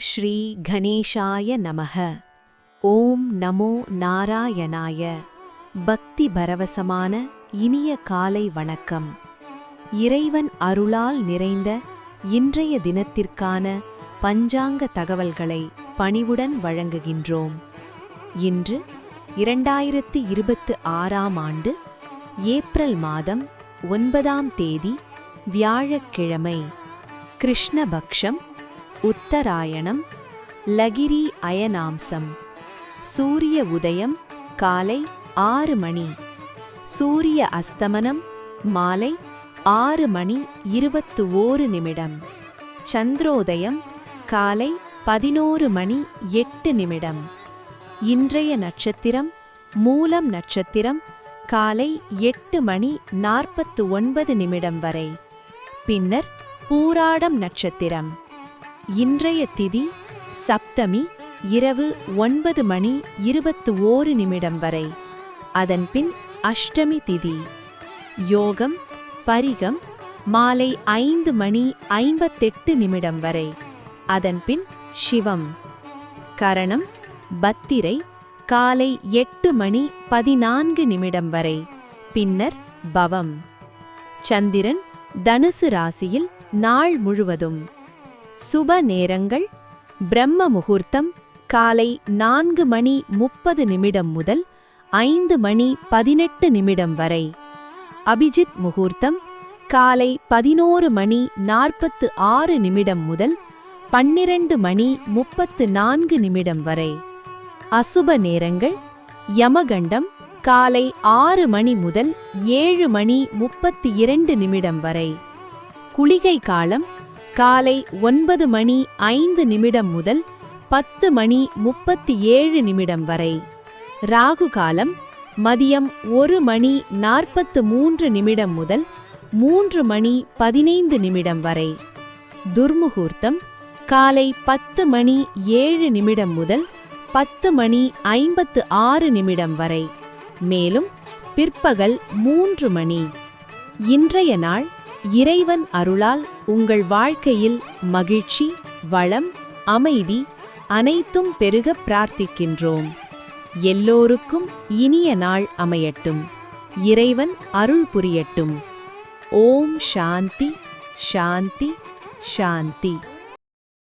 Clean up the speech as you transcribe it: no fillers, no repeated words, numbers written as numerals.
ஸ்ரீ கணேஷாய நமக. ஓம் நமோ நாராயணாய. பக்தி பரவசமான இனிய காலை வணக்கம். இறைவன் அருளால் நிறைந்த இன்றைய தினத்திற்கான பஞ்சாங்க தகவல்களை பணிவுடன் வழங்குகின்றோம். இன்று 2026ஆம் ஆண்டு ஏப்ரல் மாதம் 9ஆம் தேதி வியாழக்கிழமை. கிருஷ்ணபக்ஷம், உத்தராயணம், லகிரி அயனாம்சம். சூரிய உதயம் காலை 6 மணி. சூரிய அஸ்தமனம் மாலை 6 மணி 21 நிமிடம். சந்திரோதயம் காலை 11 மணி 8 நிமிடம். இன்றைய நட்சத்திரம் மூலம் நட்சத்திரம் காலை 8 மணி 49 நிமிடம் வரை. பின்னர் பூராடம் நட்சத்திரம். இன்றைய திதி சப்தமி இரவு 9 மணி 21 நிமிடம் வரை. அதன்பின் அஷ்டமி திதி. யோகம் பரிகம் மாலை 5 மணி 58 நிமிடம் வரை. அதன்பின் சிவம். கரணம் பத்திரை காலை 8 மணி 14 நிமிடம் வரை. பின்னர் பவம். சந்திரன் தனுசு ராசியில் நாள் முழுவதும். சுப நேரங்கள் பிரம்ம முகூர்த்தம் காலை 4 மணி 30 நிமிடம் முதல் 5 மணி 18 நிமிடம் வரை. அபிஜித் முகூர்த்தம் காலை 11 மணி 46 நிமிடம் முதல் 12 மணி 34 நிமிடம் வரை. அசுப நேரங்கள் யமகண்டம் காலை 6 மணி முதல் 7 மணி 32 நிமிடம் வரை. குளிகை காலம் காலை 9 மணி 5 நிமிடம் முதல் 10 மணி 37 நிமிடம் வரை. ராகு காலம் மதியம் 1 மணி 43 நிமிடம் முதல் 3 மணி 15 நிமிடம் வரை. துர்முகூர்த்தம் காலை 10 மணி 7 நிமிடம் முதல் 10 மணி 56 நிமிடம் வரை. மேலும் பிற்பகல் 3 மணி. இன்றைய நாள் இறைவன் அருளால் உங்கள் வாழ்க்கையில் மகிழ்ச்சி, வளம், அமைதி அனைத்தும் பெருக பிரார்த்திக்கின்றோம். எல்லோருக்கும் இனிய நாள் அமையட்டும். இறைவன் அருள் புரியட்டும். ஓம் சாந்தி சாந்தி சாந்தி.